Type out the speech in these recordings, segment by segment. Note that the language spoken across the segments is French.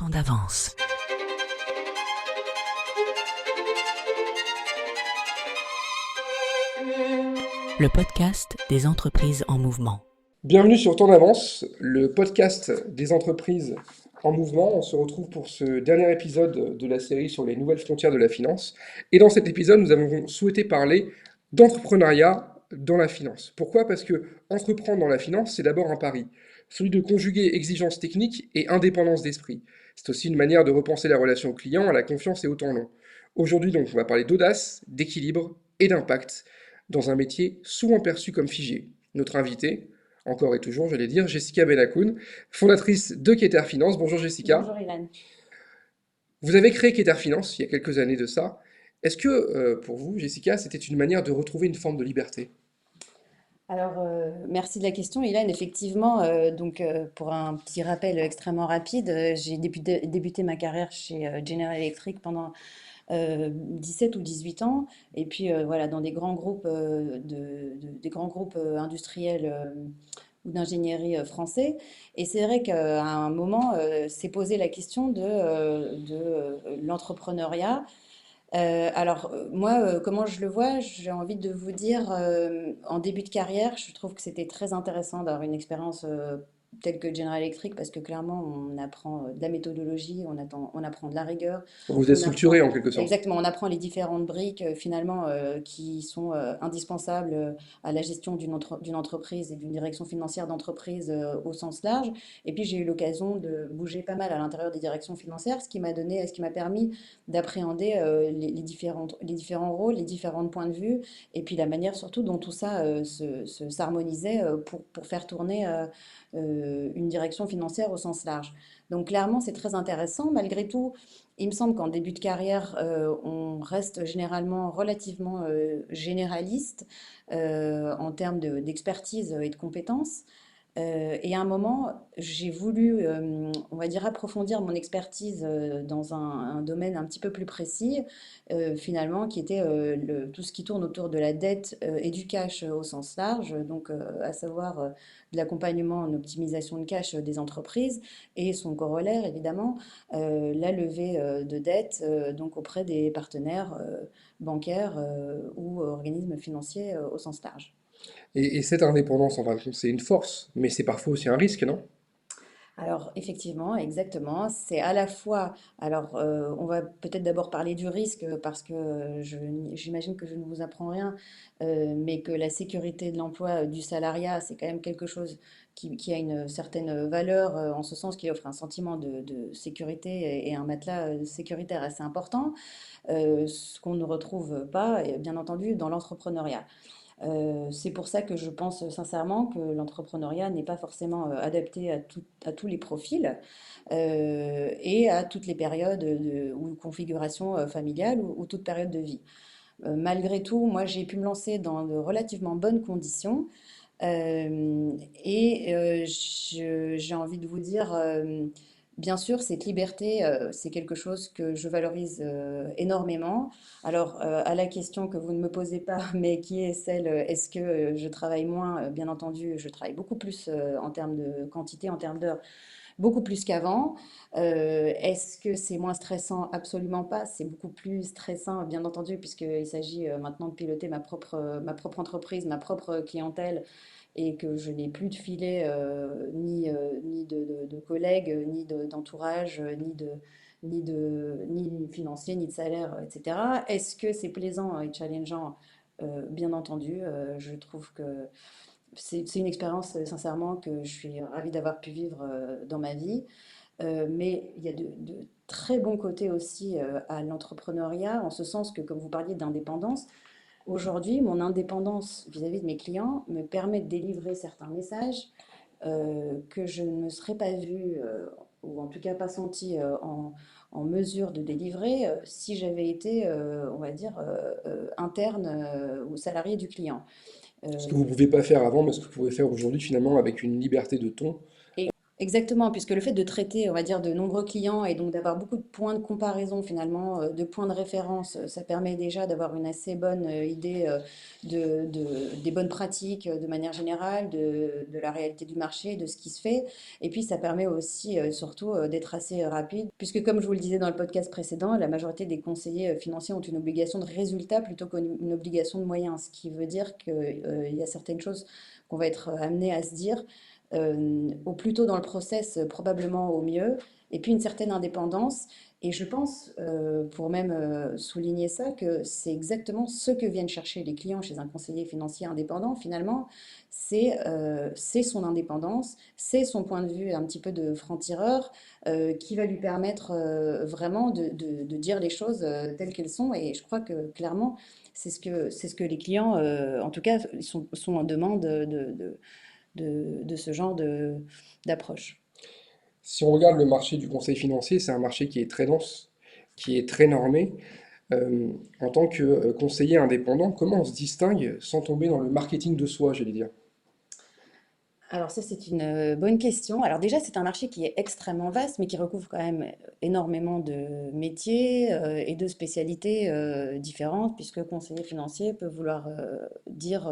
temps d'avance. Le podcast des entreprises en mouvement. Bienvenue sur Temps d'avance, le podcast des entreprises en mouvement. On se retrouve pour ce dernier épisode de la série sur les nouvelles frontières de la finance. Et dans cet épisode, nous avons souhaité parler d'entrepreneuriat dans la finance. Pourquoi? Parce que entreprendre dans la finance, c'est d'abord un pari, celui de conjuguer exigences techniques et indépendance d'esprit. C'est aussi une manière de repenser la relation au client, à la confiance et au temps long. Aujourd'hui, donc, on va parler d'audace, d'équilibre et d'impact dans un métier souvent perçu comme figé. Notre invité, encore et toujours, j'allais dire, Jessica Benakoun, fondatrice de Keter Finance. Bonjour Jessica. Bonjour Ilan. Vous avez créé Keter Finance il y a quelques années de ça. Est-ce que pour vous, Jessica, c'était une manière de retrouver une forme de liberté? Alors, merci de la question, Ilan. Effectivement, pour un petit rappel extrêmement rapide, j'ai débuté ma carrière chez General Electric pendant 17 ou 18 ans, et puis voilà, dans des grands groupes, des grands groupes industriels ou d'ingénierie français. Et c'est vrai qu'à un moment, s'est posé la question de l'entrepreneuriat. Moi, comment je le vois, j'ai envie de vous dire, en début de carrière, je trouve que c'était très intéressant d'avoir une expérience telle que General Electric, parce que clairement, on apprend de la méthodologie, on apprend de la rigueur, Vous êtes on structuré apprend, en quelque sorte. exactement, on apprend les différentes briques finalement qui sont indispensables à la gestion d'une entreprise et d'une direction financière d'entreprise au sens large. Et puis, j'ai eu l'occasion de bouger pas mal à l'intérieur des directions financières, ce qui m'a permis d'appréhender les différents rôles, les différents points de vue, et puis la manière surtout dont tout ça s'harmonisait pour faire tourner une direction financière au sens large. Donc clairement, c'est très intéressant. Malgré tout, il me semble qu'en début de carrière, on reste généralement relativement généraliste en termes d'expertise et de compétences. Et à un moment, j'ai voulu, on va dire, approfondir mon expertise dans un domaine un petit peu plus précis, finalement, qui était tout ce qui tourne autour de la dette et du cash au sens large, donc à savoir de l'accompagnement en optimisation de cash des entreprises et son corollaire, évidemment, la levée de dette donc auprès des partenaires bancaires ou organismes financiers au sens large. Et cette indépendance, en fin de compte, c'est une force, mais c'est parfois aussi un risque, non? Alors effectivement, exactement, c'est à la fois, alors on va peut-être d'abord parler du risque parce que j'imagine que je ne vous apprends rien, mais que la sécurité de l'emploi, du salariat, c'est quand même quelque chose qui a une certaine valeur, en ce sens qu'il offre un sentiment de sécurité et un matelas sécuritaire assez important, ce qu'on ne retrouve pas, bien entendu, dans l'entrepreneuriat. C'est pour ça que je pense sincèrement que l'entrepreneuriat n'est pas forcément adapté à tous les profils et à toutes les périodes ou configurations familiales ou toute période de vie. Malgré tout, moi j'ai pu me lancer dans de relativement bonnes conditions j'ai envie de vous dire, bien sûr, cette liberté, c'est quelque chose que je valorise énormément. Alors, à la question que vous ne me posez pas, mais qui est celle, est-ce que je travaille moins? Bien entendu, je travaille beaucoup plus en termes de quantité, en termes d'heures, beaucoup plus qu'avant. Est-ce que c'est moins stressant? Absolument pas. C'est beaucoup plus stressant, bien entendu, puisqu'il s'agit maintenant de piloter ma propre entreprise, ma propre clientèle, et que je n'ai plus de filet, ni de collègues, d'entourage, ni financier, ni de salaire, etc. Est-ce que c'est plaisant et challengeant? Bien entendu, je trouve que c'est une expérience, sincèrement, que je suis ravie d'avoir pu vivre dans ma vie. Mais il y a de très bons côtés aussi à l'entrepreneuriat, en ce sens que, comme vous parliez d'indépendance, aujourd'hui, mon indépendance vis-à-vis de mes clients me permet de délivrer certains messages que je ne me serais pas vue, ou en tout cas pas sentie en mesure de délivrer si j'avais été, on va dire, interne ou salarié du client. Ce que vous Euh, ne pouvez pas faire avant, mais ce que vous pouvez faire aujourd'hui, finalement, avec une liberté de ton. Exactement, puisque le fait de traiter, on va dire, de nombreux clients et donc d'avoir beaucoup de points de comparaison finalement, de points de référence, ça permet déjà d'avoir une assez bonne idée des bonnes pratiques de manière générale, de la réalité du marché, de ce qui se fait. Et puis ça permet aussi surtout d'être assez rapide, puisque comme je vous le disais dans le podcast précédent, la majorité des conseillers financiers ont une obligation de résultat plutôt qu'une obligation de moyens, ce qui veut dire qu'il y a certaines choses qu'on va être amené à se dire au plus tôt dans le process, probablement au mieux, et puis une certaine indépendance. Et je pense, pour même souligner ça, que c'est exactement ce que viennent chercher les clients chez un conseiller financier indépendant, finalement, c'est son indépendance, c'est son point de vue un petit peu de franc-tireur qui va lui permettre vraiment de dire les choses telles qu'elles sont. Et je crois que clairement, c'est ce que les clients, en tout cas, sont en demande de ce genre d'approche. Si on regarde le marché du conseil financier, c'est un marché qui est très dense, qui est très normé. En tant que conseiller indépendant, comment on se distingue sans tomber dans le marketing de soi, j'allais dire? Alors ça, c'est une bonne question. Alors déjà, c'est un marché qui est extrêmement vaste, mais qui recouvre quand même énormément de métiers et de spécialités différentes, puisque conseiller financier peut vouloir dire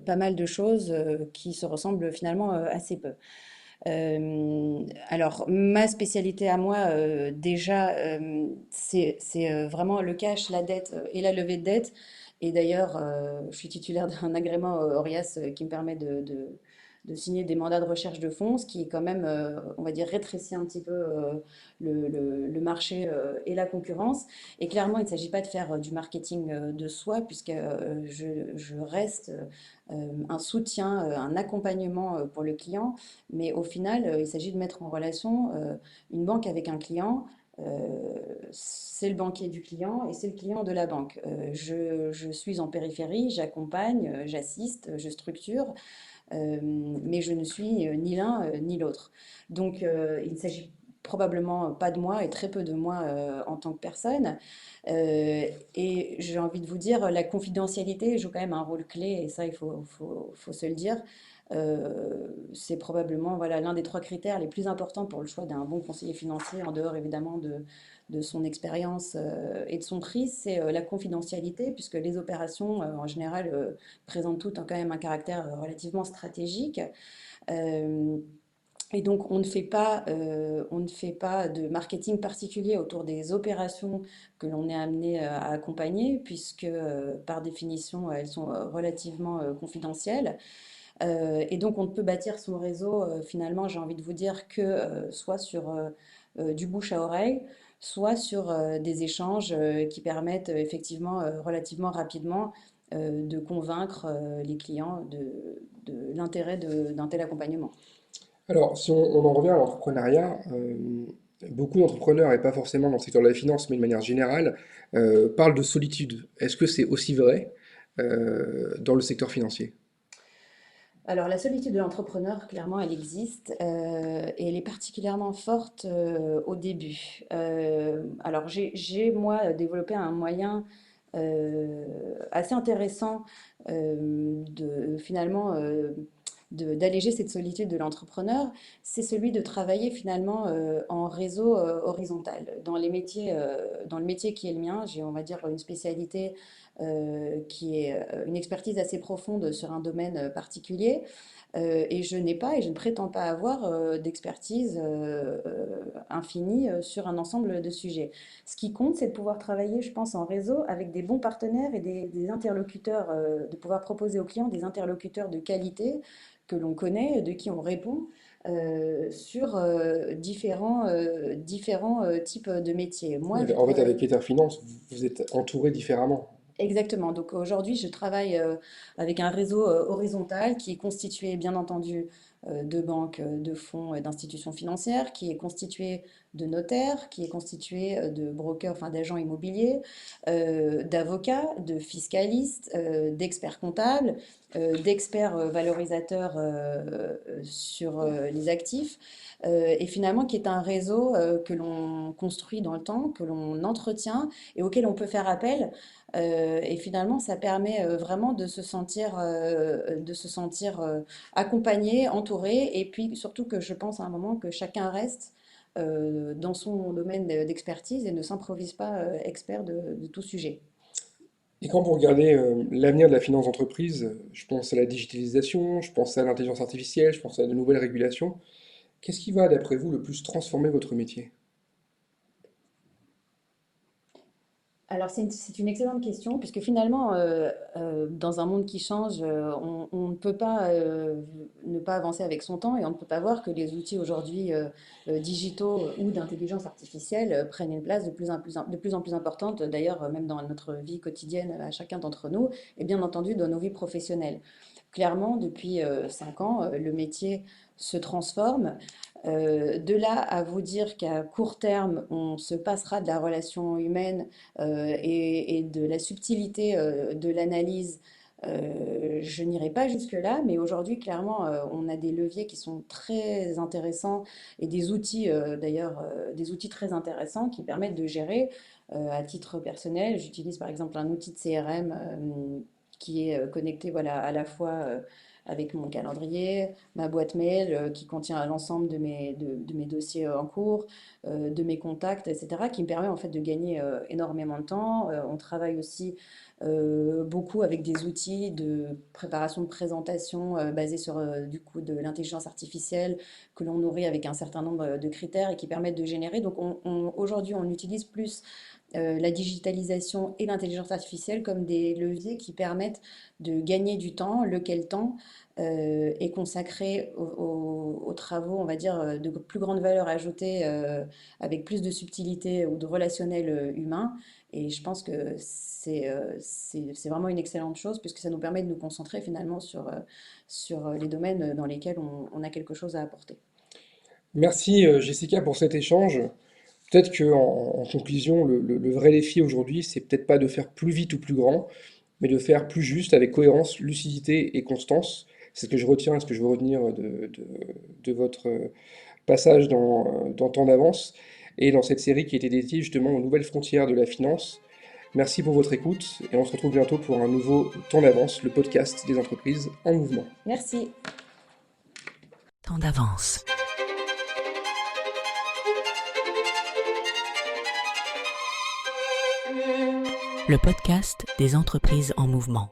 pas mal de choses qui se ressemblent finalement assez peu. Alors, ma spécialité à moi, déjà, c'est vraiment le cash, la dette et la levée de dette. Et d'ailleurs, je suis titulaire d'un agrément ORIAS qui me permet de signer des mandats de recherche de fonds, ce qui est quand même, on va dire, rétrécit un petit peu le marché et la concurrence. Et clairement, il ne s'agit pas de faire du marketing de soi, puisque je reste un soutien, un accompagnement pour le client. Mais au final, il s'agit de mettre en relation une banque avec un client. C'est le banquier du client et c'est le client de la banque. Je suis en périphérie, j'accompagne, j'assiste, je structure, mais je ne suis ni l'un ni l'autre. Donc, il ne s'agit probablement pas de moi et très peu de moi en tant que personne. Et j'ai envie de vous dire, la confidentialité joue quand même un rôle clé, et ça, faut se le dire. C'est probablement voilà, l'un des trois critères les plus importants pour le choix d'un bon conseiller financier, en dehors évidemment de son expérience et de son prix, c'est la confidentialité, puisque les opérations, en général, présentent toutes quand même un caractère relativement stratégique. Euh, et donc, on ne fait pas de marketing particulier autour des opérations que l'on est amené à accompagner, puisque par définition, elles sont relativement confidentielles. Et donc, on ne peut bâtir son réseau, finalement, j'ai envie de vous dire, que soit sur du bouche à oreille, soit sur des échanges qui permettent effectivement relativement rapidement de convaincre les clients de l'intérêt d'un tel accompagnement. Alors, si on en revient à l'entrepreneuriat, beaucoup d'entrepreneurs, et pas forcément dans le secteur de la finance, mais de manière générale, parlent de solitude. Est-ce que c'est aussi vrai dans le secteur financier? Alors, la solitude de l'entrepreneur, clairement, elle existe et elle est particulièrement forte au début. Alors, moi, développé un moyen assez intéressant finalement, d'alléger cette solitude de l'entrepreneur. C'est celui de travailler finalement en réseau horizontal. Dans le métier qui est le mien, j'ai, on va dire, une spécialité qui est une expertise assez profonde sur un domaine particulier. Et je n'ai pas et je ne prétends pas avoir d'expertise infinie sur un ensemble de sujets. Ce qui compte, c'est de pouvoir travailler, je pense, en réseau avec des bons partenaires et des interlocuteurs, de pouvoir proposer aux clients des interlocuteurs de qualité que l'on connaît, de qui on répond. Sur différents types de métiers. Moi, je En fait, travaille. avec Ether Finance, vous êtes entouré différemment. Exactement. Donc aujourd'hui, je travaille avec un réseau horizontal qui est constitué, bien entendu, de banques, de fonds et d'institutions financières, qui est constitué de notaires, qui est constitué de brokers, enfin d'agents immobiliers, d'avocats, de fiscalistes, d'experts comptables, d'experts valorisateurs sur les actifs, et finalement qui est un réseau que l'on construit dans le temps, que l'on entretient et auquel on peut faire appel. Et finalement, ça permet vraiment de se sentir accompagné, entouré, et puis surtout que je pense à un moment que chacun reste dans son domaine d'expertise et ne s'improvise pas expert de tout sujet. Et quand vous regardez l'avenir de la finance d'entreprise, je pense à la digitalisation, je pense à l'intelligence artificielle, je pense à de nouvelles régulations. Qu'est-ce qui va, d'après vous, le plus transformer votre métier? Alors c'est une excellente question, puisque finalement, dans un monde qui change, on ne peut pas ne pas avancer avec son temps et on ne peut pas voir que les outils aujourd'hui digitaux ou d'intelligence artificielle prennent une place de plus en plus importante, d'ailleurs même dans notre vie quotidienne à chacun d'entre nous, et bien entendu dans nos vies professionnelles. Clairement, depuis 5 ans, le métier se transforme. De là à vous dire qu'à court terme, on se passera de la relation humaine et de la subtilité de l'analyse, je n'irai pas jusque-là, mais aujourd'hui, clairement, on a des leviers qui sont très intéressants et des outils, d'ailleurs, des outils très intéressants qui permettent de gérer. À titre personnel, j'utilise par exemple un outil de CRM qui est connecté, voilà, à la fois avec mon calendrier, ma boîte mail qui contient l'ensemble de mes dossiers en cours, de mes contacts, etc., qui me permet en fait de gagner énormément de temps. On travaille aussi beaucoup avec des outils de préparation de présentation basés sur du coup de l'intelligence artificielle que l'on nourrit avec un certain nombre de critères et qui permettent de générer. Donc aujourd'hui, on utilise plus la digitalisation et l'intelligence artificielle comme des leviers qui permettent de gagner du temps, lequel temps est consacré aux travaux, on va dire, de plus grande valeur ajoutée, avec plus de subtilité ou de relationnel humain. Et je pense que c'est vraiment une excellente chose puisque ça nous permet de nous concentrer finalement sur les domaines dans lesquels on a quelque chose à apporter. Merci Jessica pour cet échange. Peut-être que en conclusion, le vrai défi aujourd'hui, c'est peut-être pas de faire plus vite ou plus grand, mais de faire plus juste avec cohérence, lucidité et constance. C'est ce que je retiens et ce que je veux retenir de votre passage dans Temps d'avance et dans cette série qui était dédiée justement aux nouvelles frontières de la finance. Merci pour votre écoute et on se retrouve bientôt pour un nouveau Temps d'avance, le podcast des entreprises en mouvement. Merci. Temps d'avance. Le podcast des entreprises en mouvement.